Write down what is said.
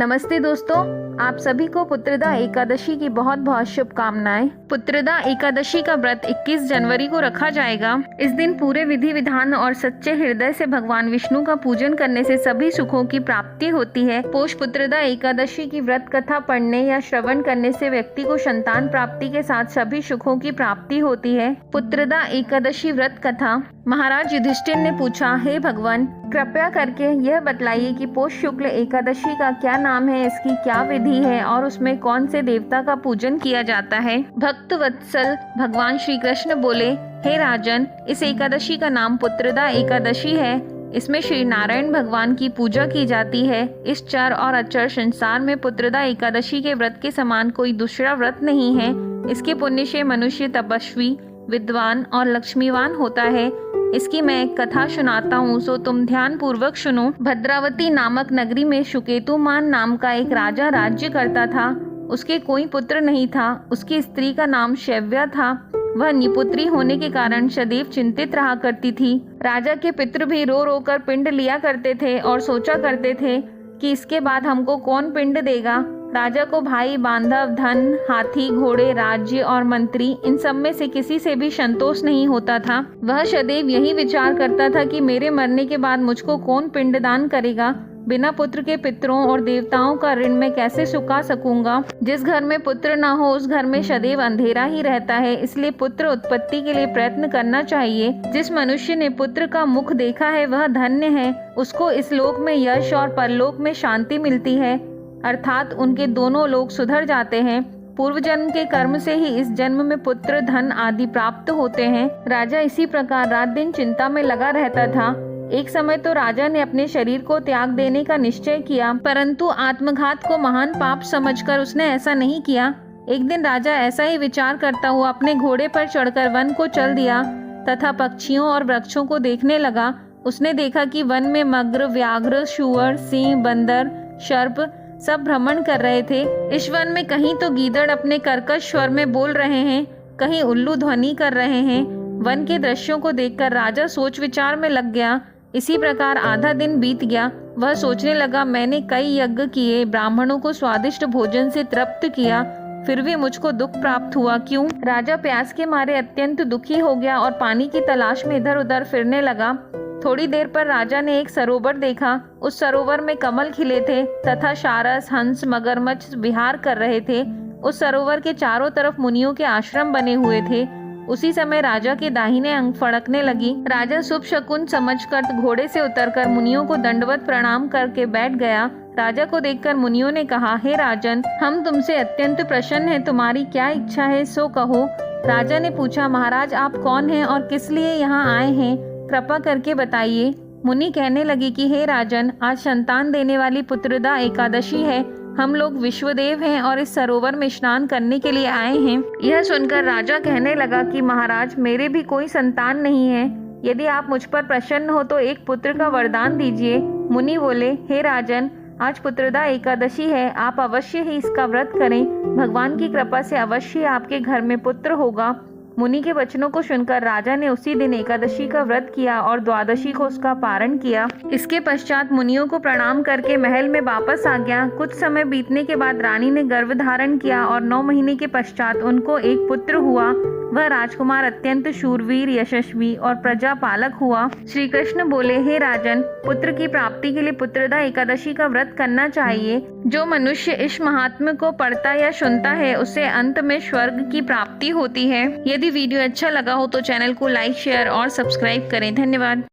नमस्ते दोस्तों, आप सभी को पुत्रदा एकादशी की बहुत बहुत शुभकामनाएं। पुत्रदा एकादशी का व्रत 21 जनवरी को रखा जाएगा। इस दिन पूरे विधि विधान और सच्चे हृदय से भगवान विष्णु का पूजन करने से सभी सुखों की प्राप्ति होती है। पोष पुत्रदा एकादशी की व्रत कथा पढ़ने या श्रवण करने से व्यक्ति को संतान प्राप्ति के साथ सभी सुखों की प्राप्ति होती है। पुत्रदा एकादशी व्रत कथा। महाराज युधिष्ठिर ने पूछा, हे भगवान, कृपया करके यह बतलाइए कि पोष शुक्ल एकादशी का क्या नाम है, इसकी क्या विधि है और उसमें कौन से देवता का पूजन किया जाता है। भक्त वत्सल भगवान श्री कृष्ण बोले, हे राजन, इस एकादशी का नाम पुत्रदा एकादशी है। इसमें श्री नारायण भगवान की पूजा की जाती है। इस चर और अचर संसार में पुत्रदा एकादशी के व्रत के समान कोई दूसरा व्रत नहीं है। इसके पुण्य से मनुष्य तपस्वी, विद्वान और लक्ष्मीवान होता है। इसकी मैं एक कथा सुनाता हूँ, सो तुम ध्यान पूर्वक सुनो। भद्रावती नामक नगरी में सुकेतुमान नाम का एक राजा राज्य करता था। उसके कोई पुत्र नहीं था। उसकी स्त्री का नाम शैव्या था। वह निपुत्री होने के कारण सदैव चिंतित रहा करती थी। राजा के पितृ भी रो रो कर पिंड लिया करते थे और सोचा करते थे कि इसके बाद हमको कौन पिंड देगा। राजा को भाई, बांधव, धन, हाथी, घोड़े, राज्य और मंत्री, इन सब में से किसी से भी संतोष नहीं होता था। वह सदैव यही विचार करता था कि मेरे मरने के बाद मुझको कौन पिंडदान करेगा। बिना पुत्र के पितरों और देवताओं का ऋण मैं कैसे चुका सकूंगा। जिस घर में पुत्र न हो उस घर में सदैव अंधेरा ही रहता है। इसलिए पुत्र उत्पत्ति के लिए प्रयत्न करना चाहिए। जिस मनुष्य ने पुत्र का मुख देखा है वह धन्य है। उसको इस लोक में यश और परलोक में शांति मिलती है, अर्थात उनके दोनों लोग सुधर जाते हैं। पूर्व जन्म के कर्म से ही इस जन्म में पुत्र, धन आदि प्राप्त होते हैं। राजा इसी प्रकार रात दिन चिंता में लगा रहता था। एक समय तो राजा ने अपने शरीर को त्याग देने का निश्चय किया, परंतु आत्मघात को महान पाप समझकर उसने ऐसा नहीं किया। एक दिन राजा ऐसा ही विचार करता हुआ अपने घोड़े पर चढ़कर वन को चल दिया तथा पक्षियों और वृक्षों को देखने लगा। उसने देखा कि वन में मग्र, व्याघ्र, शुअर, सिंह, बंदर, सर्प सब भ्रमण कर रहे थे। इस वन में कहीं तो गीदड़ अपने कर्कश स्वर में बोल रहे हैं, कहीं उल्लू ध्वनि कर रहे हैं। वन के दृश्यों को देखकर राजा सोच विचार में लग गया। इसी प्रकार आधा दिन बीत गया। वह सोचने लगा, मैंने कई यज्ञ किए, ब्राह्मणों को स्वादिष्ट भोजन से तृप्त किया, फिर भी मुझको दुख प्राप्त हुआ, क्यों? राजा प्यास के मारे अत्यंत दुखी हो गया और पानी की तलाश में इधर उधर फिरने लगा। थोड़ी देर पर राजा ने एक सरोवर देखा। उस सरोवर में कमल खिले थे तथा सारस, हंस, मगरमच्छ विहार कर रहे थे। उस सरोवर के चारों तरफ मुनियों के आश्रम बने हुए थे। उसी समय राजा के दाहिने अंग फड़कने लगी। राजा शुभ शकुन समझकर घोड़े से उतरकर मुनियों को दंडवत प्रणाम करके बैठ गया। राजा को देखकर मुनियों ने कहा, हे राजन, हम तुमसे अत्यंत प्रसन्न हैं, तुम्हारी क्या इच्छा है सो कहो। राजा ने पूछा, महाराज आप कौन हैं और किस लिए यहाँ आए हैं, कृपा करके बताइए। मुनि कहने लगी कि हे राजन, आज संतान देने वाली पुत्रदा एकादशी है। हम लोग विश्वदेव हैं और इस सरोवर में स्नान करने के लिए आए हैं। यह सुनकर राजा कहने लगा कि महाराज, मेरे भी कोई संतान नहीं है। यदि आप मुझ पर प्रसन्न हो तो एक पुत्र का वरदान दीजिए। मुनि बोले, हे राजन, आज पुत्रदा एकादशी है, आप अवश्य ही इसका व्रत करें। भगवान की कृपा से अवश्य आपके घर में पुत्र होगा। मुनि के वचनों को सुनकर राजा ने उसी दिन एकादशी का व्रत किया और द्वादशी को उसका पारण किया। इसके पश्चात मुनियों को प्रणाम करके महल में वापस आ गया। कुछ समय बीतने के बाद रानी ने गर्भ धारण किया और 9 महीने के पश्चात उनको एक पुत्र हुआ। वह राजकुमार अत्यंत शूरवीर, यशस्वी और प्रजापालक हुआ। श्री कृष्ण बोले, हे राजन, पुत्र की प्राप्ति के लिए पुत्रदा एकादशी का व्रत करना चाहिए। जो मनुष्य इस महात्म्य को पढ़ता या सुनता है उसे अंत में स्वर्ग की प्राप्ति होती है। यदि वीडियो अच्छा लगा हो तो चैनल को लाइक, शेयर और सब्सक्राइब करें। धन्यवाद।